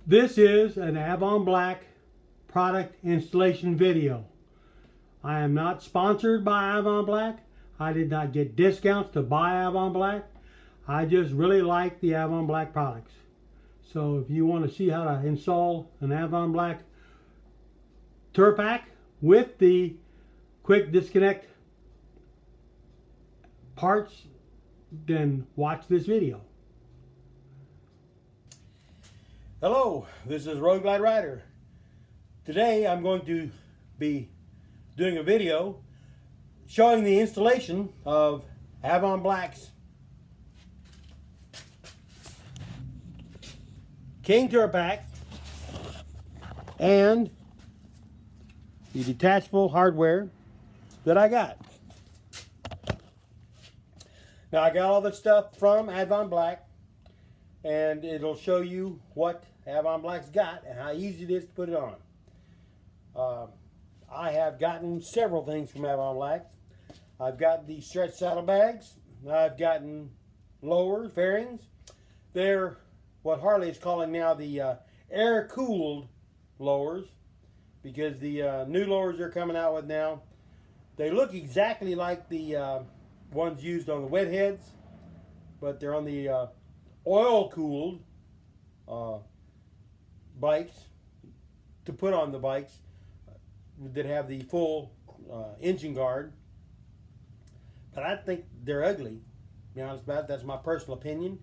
This is an AdvanBlack product installation video. I am not sponsored by AdvanBlack. I did not get discounts to buy AdvanBlack. I just really like the AdvanBlack products. So if you want to see how to install an AdvanBlack Tour Pak with the quick disconnect parts, then watch this video. Hello, this is TheRoadGlideRider. Today I'm going to be doing a video showing the installation of AdvanBlack's King Tour Pak and the detachable hardware that I got. Now I got all this stuff from AdvanBlack, and it'll show you what AdvanBlack's got and how easy it is to put it on. I have gotten several things from AdvanBlack. I've got the stretch saddlebags. I've gotten lowers, fairings. They're what Harley is calling now the air-cooled lowers, because the new lowers they're coming out with now, they look exactly like the ones used on the wet heads, but they're on the oil-cooled bikes to put on the bikes that have the full engine guard. But I think they're ugly, to be honest about it. That's my personal opinion,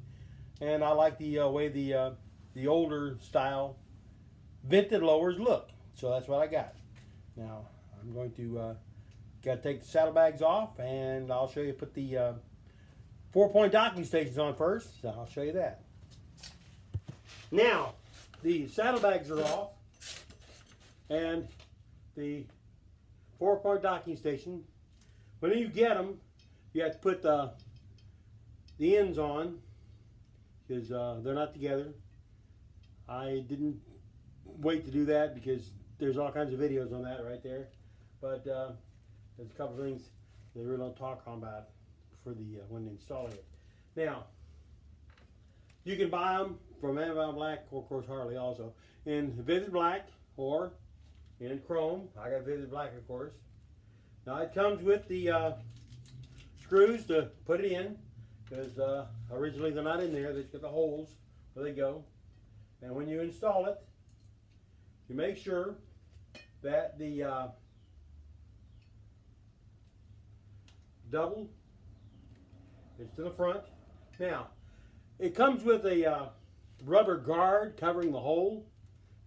and I like the way the older style vented lowers look. So that's what I got. Now I'm going to got to take the saddlebags off, and I'll show you. Put the 4-point docking stations on first, so I'll show you that. Now, the saddlebags are off, and the 4-point docking station, when you get them, you have to put the ends on, because they're not together. I didn't wait to do that because there's all kinds of videos on that right there, but there's a couple of things they really don't talk about for the when installing it. Now, you can buy them from AdvanBlack, or of course Harley also, in Vivid Black or in Chrome. I got Vivid Black, of course. Now it comes with the screws to put it in, because originally they're not in there. They just got the holes where they go. And when you install it, you make sure that the double is to the front. Now, it comes with a rubber guard covering the hole.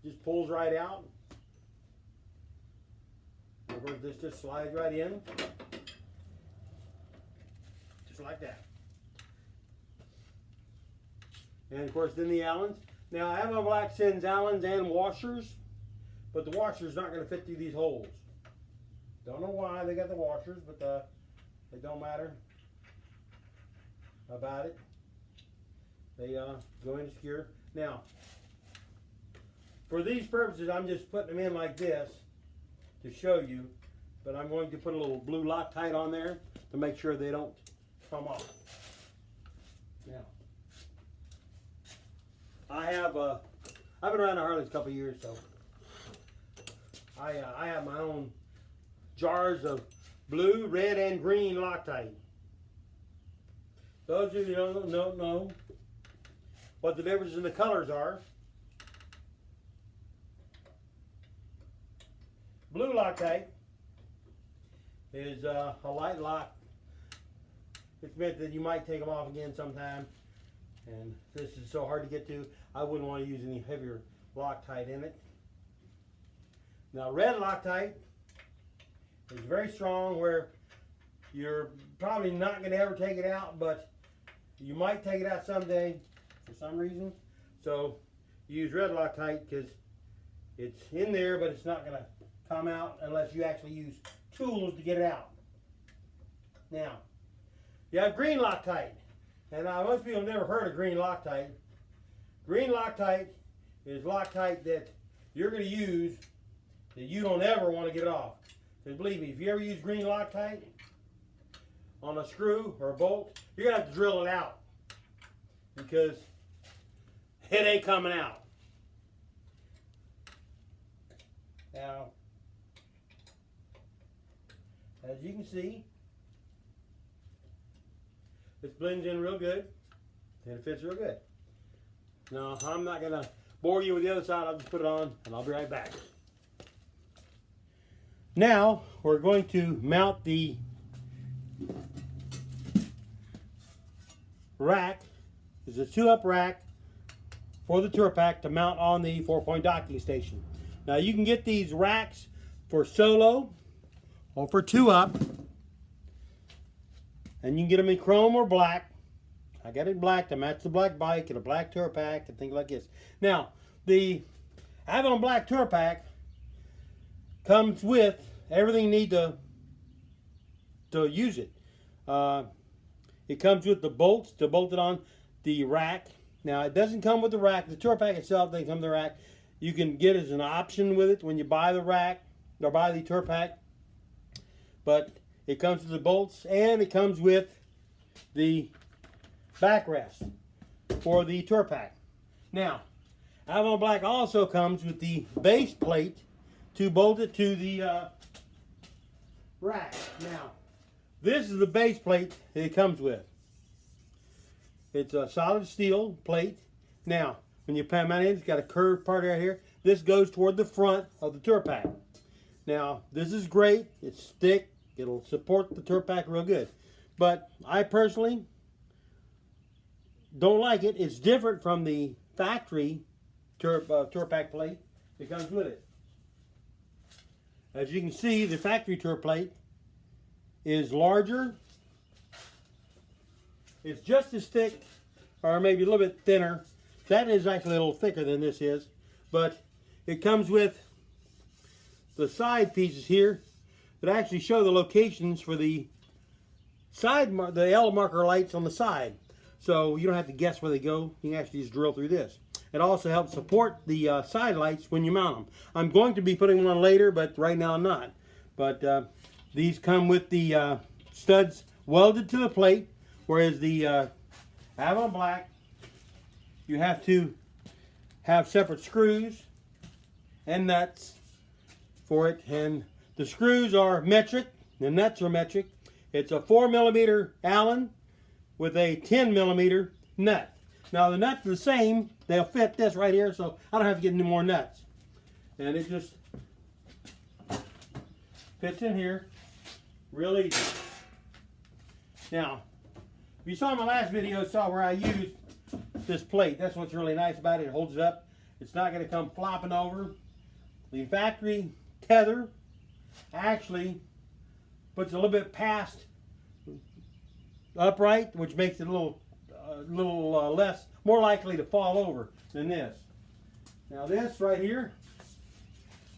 Just pulls right out. Of course, this just slides right in, just like that. And of course, then the Allens. Now, AdvanBlack sends Allens and washers, but the washer's not going to fit through these holes. Don't know why they got the washers, but it don't matter about it. They go in secure. Now, for these purposes, I'm just putting them in like this to show you, but I'm going to put a little blue Loctite on there to make sure they don't come off. Now, I've been around the Harleys a couple of years, so I have my own jars of blue, red, and green Loctite. Those of you who don't know what the difference in the colors are. Blue Loctite is a light lock. It's meant that you might take them off again sometime, and this is so hard to get to, I wouldn't want to use any heavier Loctite in it. Now, red Loctite is very strong, where you're probably not going to ever take it out, but you might take it out someday for some reason. So you use red Loctite because it's in there, but it's not going to come out unless you actually use tools to get it out. Now, you have green Loctite. And now, most people have never heard of green Loctite. Green Loctite is Loctite that you're going to use that you don't ever want to get off. Because believe me, if you ever use green Loctite on a screw or a bolt, you're going to have to drill it out, because it ain't coming out. Now, as you can see, this blends in real good and it fits real good. Now, I'm not going to bore you with the other side. I'll just put it on and I'll be right back. Now, we're going to mount the rack. It's a 2-up rack for the Tour Pak to mount on the 4-point docking station. Now, you can get these racks for solo or for 2-up. And you can get them in chrome or black. I got it in black to match the black bike and a black Tour Pak and things like this. Now, the AdvanBlack Tour Pak comes with everything you need to use it. It comes with the bolts to bolt it on the rack. Now, it doesn't come with the rack. The Tour Pak itself doesn't come with the rack. You can get it as an option with it when you buy the rack or buy the Tour Pak. But it comes with the bolts and it comes with the backrest for the Tour Pak. Now, AdvanBlack also comes with the base plate to bolt it to the rack. Now, this is the base plate that it comes with. It's a solid steel plate. Now, when you mount it, it's got a curved part right here. This goes toward the front of the Tour Pak. Now, this is great. It's thick. It'll support the Tour Pak real good. But I personally don't like it. It's different from the factory Tour Pak plate that comes with it. As you can see, the factory Tour plate is larger. It's just as thick, or maybe a little bit thinner. That is actually a little thicker than this is. But it comes with the side pieces here that actually show the locations for the the L marker lights on the side. So you don't have to guess where they go. You can actually just drill through this. It also helps support the side lights when you mount them. I'm going to be putting one on later, but right now I'm not. But these come with the studs welded to the plate, whereas the AdvanBlack, you have to have separate screws and nuts for it. And the screws are metric, the nuts are metric. It's a 4mm Allen with a 10mm nut. Now the nuts are the same. They'll fit this right here, so I don't have to get any more nuts. And it just fits in here real easy. Now, if you saw my last video, you saw where I used this plate. That's what's really nice about it. It holds it up. It's not going to come flopping over. The factory tether actually puts a little bit past upright, which makes it a little more likely to fall over than this. Now this right here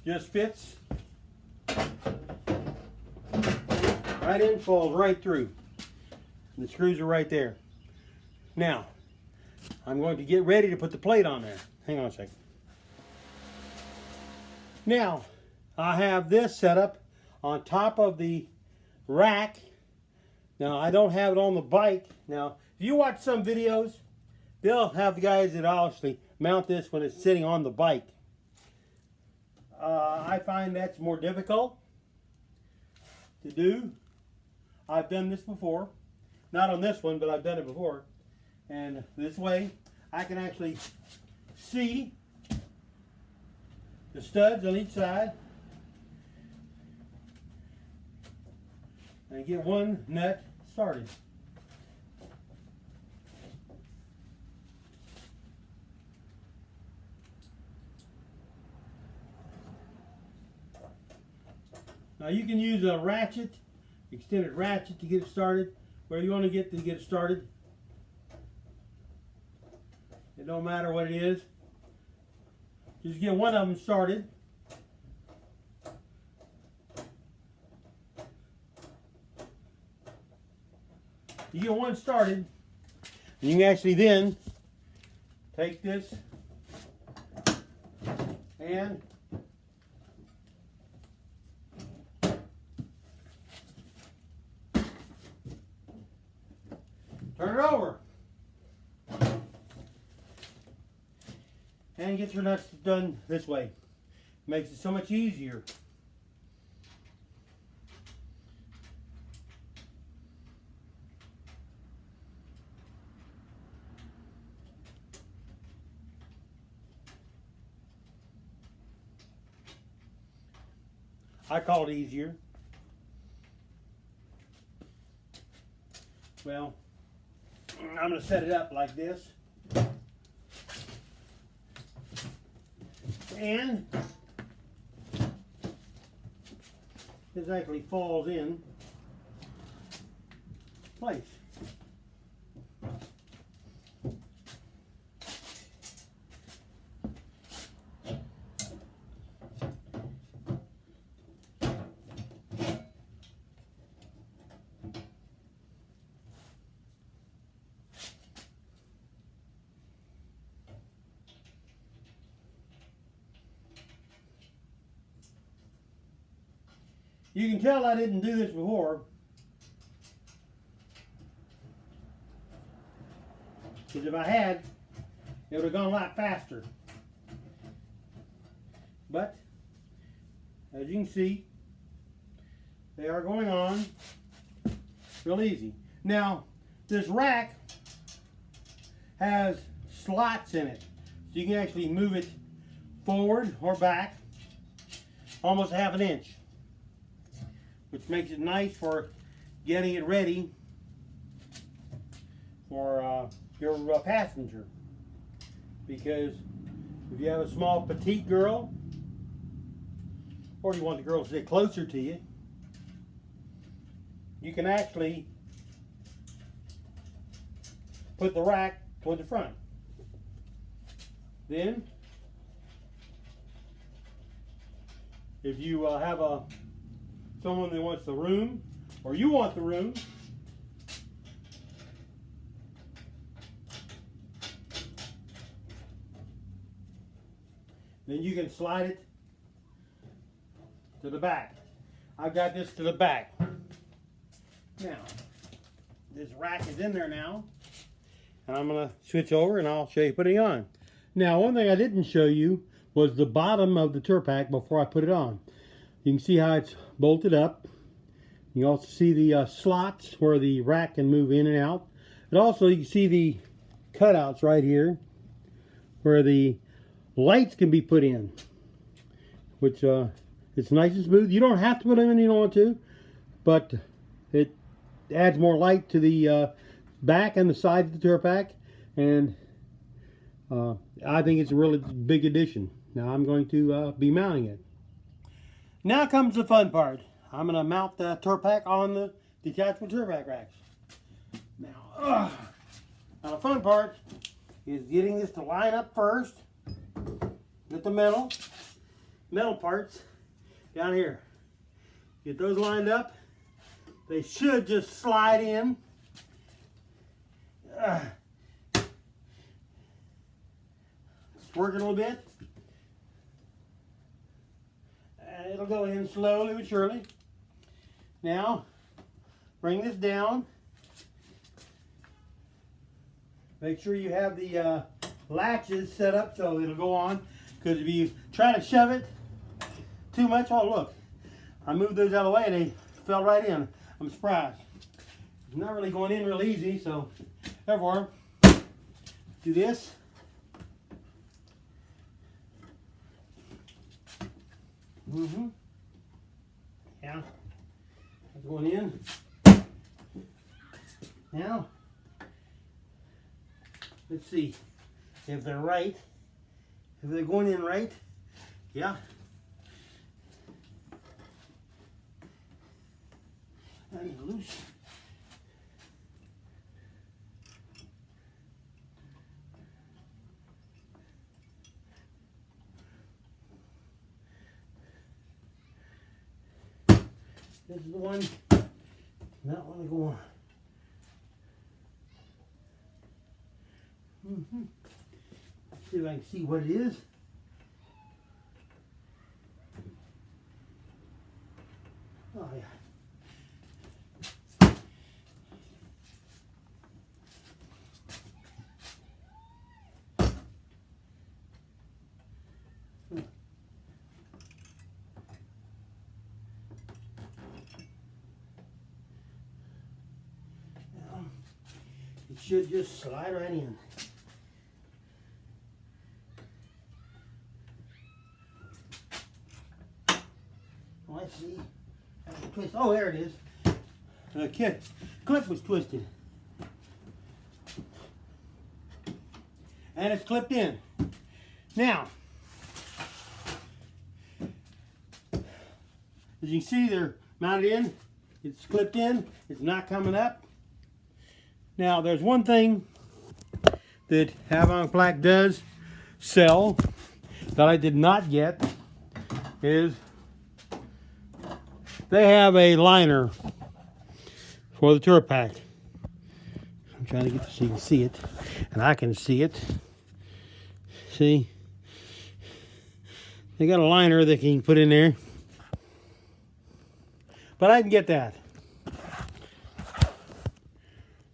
just fits right in, falls right through. The screws are right there. Now, I'm going to get ready to put the plate on there. Hang on a second. Now, I have this set up on top of the rack. Now, I don't have it on the bike. Now, if you watch some videos, they'll have the guys that actually mount this when it's sitting on the bike. I find that's more difficult to do. I've done this before. Not on this one, but I've done it before. And this way, I can actually see the studs on each side and get one nut started. Now you can use a ratchet, extended ratchet to get it started, where you want to get it started. It don't matter what it is. Just get one of them started. You get one started, you can actually then take this and turn it over and get your nuts done this way. Makes it so much easier. I call it easier. Well, I'm going to set it up like this. And this actually falls in place. You can tell I didn't do this before, because if I had, it would have gone a lot faster. But, as you can see, they are going on real easy. Now, this rack has slots in it, so you can actually move it forward or back almost ½ an inch, which makes it nice for getting it ready for your passenger. Because if you have a small petite girl, or you want the girl to sit closer to you, you can actually put the rack toward the front. Then, if you have someone that wants the room, or you want the room, then you can slide it to the back. I've got this to the back. Now, this rack is in there now, and I'm going to switch over and I'll show you putting it on. Now, one thing I didn't show you was the bottom of the Tour Pak before I put it on. You can see how it's bolted up. You can also see the slots where the rack can move in and out. And also you can see the cutouts right here where the lights can be put in, which it's nice and smooth. You don't have to put them in if you don't want to, but it adds more light to the back and the side of the Tour Pak, and I think it's a really big addition. Now I'm going to be mounting it. Now comes the fun part. I'm going to mount the Tour Pak on the detachable Tour Pak racks. Now the fun part is getting this to line up first with the metal parts down here. Get those lined up. They should just slide in. Just work it a little bit. And it'll go in slowly but surely. Now, bring this down. Make sure you have the latches set up so it'll go on. Because if you try to shove it too much, oh look, I moved those out of the way and they fell right in. I'm surprised. It's not really going in real easy, so therefore, do this. Yeah, that's going in. Now, let's see if they're right. If they're going in right, yeah. I need to loose. This is the one, not want to go on. See if I can see what it is. Oh yeah. should just slide right in. Oh, I see. I can twist. Oh, there it is. The clip was twisted. And it's clipped in. Now, as you can see, they're mounted in. It's clipped in. It's not coming up. Now, there's one thing that AdvanBlack does sell that I did not get is they have a liner for the Tour Pak. I'm trying to get this so you can see it, and I can see it. See? They got a liner that you can put in there. But I didn't get that.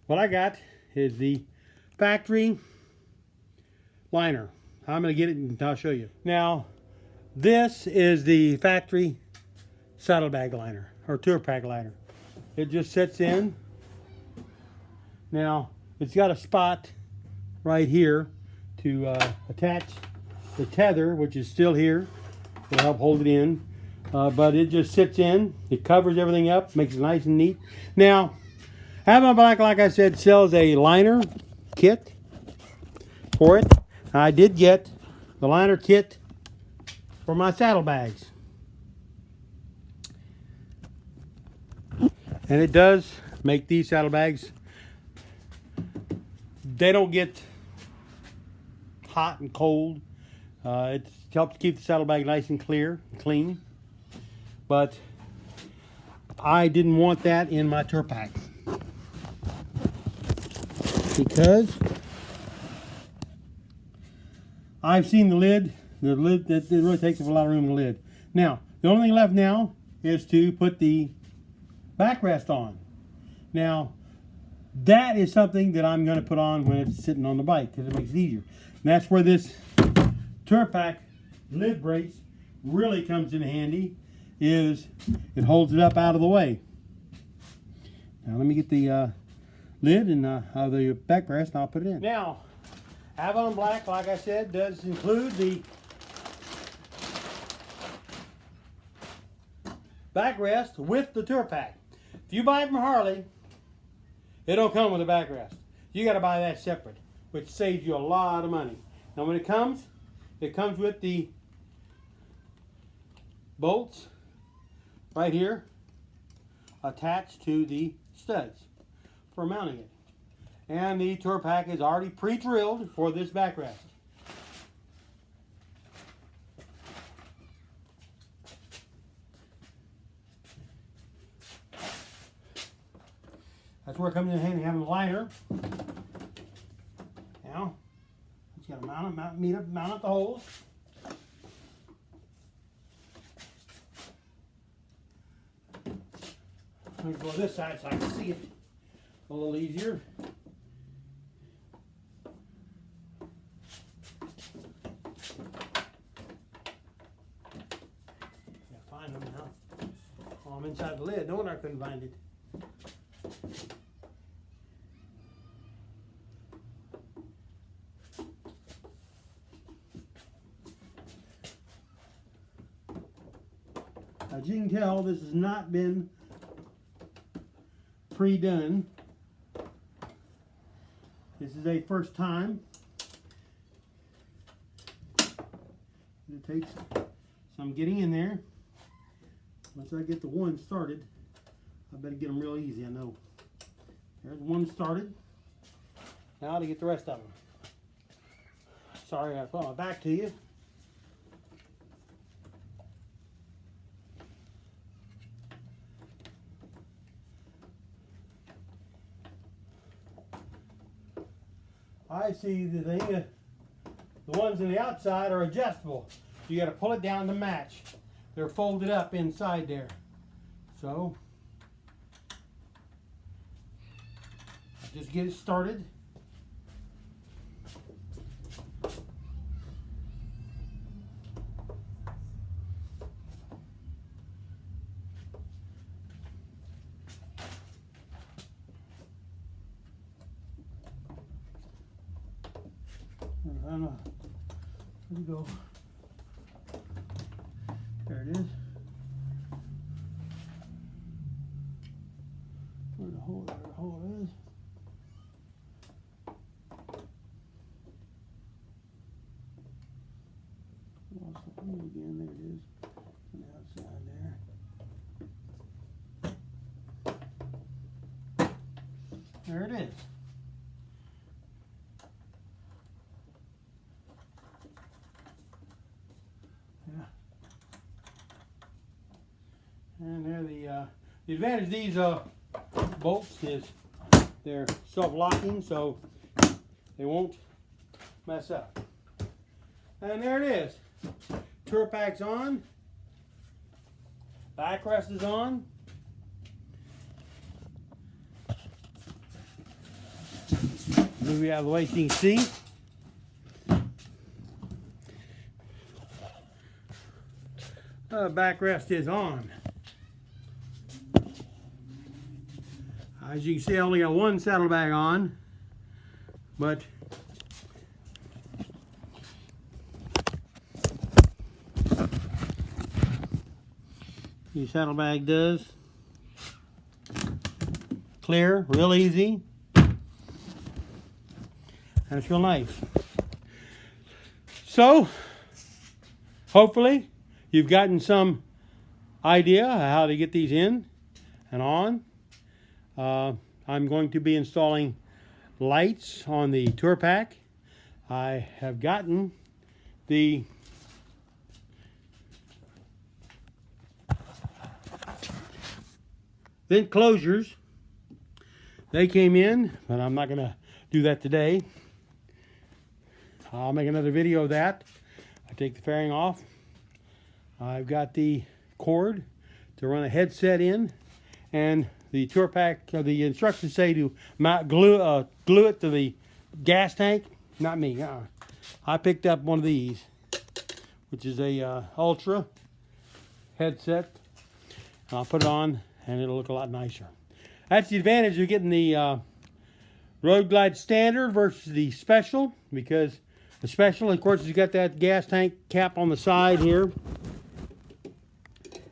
What I got is the factory liner. I'm going to get it and I'll show you. Now, this is the factory saddlebag liner, or Tour Pak liner. It just sits in. Now, it's got a spot right here to attach the tether, which is still here to help hold it in. But it just sits in. It covers everything up, makes it nice and neat. Now, AdvanBlack, like I said, sells a liner kit for it. I did get the liner kit for my saddlebags. And it does make these saddlebags, they don't get hot and cold. It helps keep the saddlebag nice and clear and clean. But I didn't want that in my Tour Pak because I've seen the lid that it really takes up a lot of room in the lid. Now, the only thing left now is to put the backrest on. Now, that is something that I'm going to put on when it's sitting on the bike because it makes it easier. And that's where this Tour Pak lid brace really comes in handy, is it holds it up out of the way. Now let me get the lid and the backrest and I'll put it in. Now, AdvanBlack, like I said, does include the backrest with the Tour Pak. If you buy it from Harley, it don't come with a backrest. You got to buy that separate, which saves you a lot of money. Now when it comes with the bolts right here attached to the studs for mounting it. And the Tour Pak is already pre-drilled for this backrest. That's where it comes in handy having a liner. Now, just got to mount up the holes. Let me go this side so I can see it a little easier. Gotta find them now. Oh, I'm inside the lid. No wonder I couldn't find it. As you can tell, this has not been pre-done. This is a first time. It takes some getting in there. Once I get the one started, I better get them real easy, I know. There's one started. Now to get the rest of them. Sorry I brought my back to you. I see the thing, the ones on the outside are adjustable. You got to pull it down to match. They're folded up inside there. So, just get it started. I don't know. Where'd it go? There it is. Where the hole is. Lost the hole again. There it is. On the outside there. There it is. Yeah. And there the advantage of these bolts is they're self-locking, so they won't mess up. And there it is. Tour Pak's on. Backrest is on. Move you out of the way so you can see. Backrest is on. As you can see, I only got one saddlebag on, but the saddlebag does clear real easy, and it's real nice. So hopefully you've gotten some idea of how to get these in and on. I'm going to be installing lights on the Tour Pak. I have gotten the vent closures. They came in, but I'm not going to do that today. I'll make another video of that. I take the fairing off. I've got the cord to run a headset in, and the Tour Pak, the instructions say to glue it to the gas tank. Not me. I picked up one of these, which is a Ultra headset. I'll put it on, and it'll look a lot nicer. That's the advantage of getting the Road Glide Standard versus the Special, because the Special, of course, has got that gas tank cap on the side here,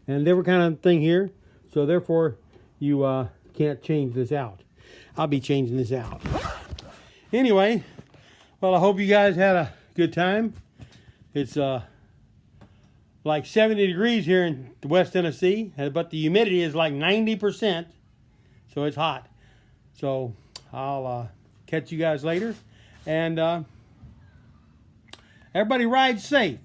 and different kind of thing here. So therefore, you can't change this out. I'll be changing this out. Anyway, well, I hope you guys had a good time. It's like 70 degrees here in West Tennessee, but the humidity is like 90%, so it's hot. So I'll catch you guys later, and everybody ride safe.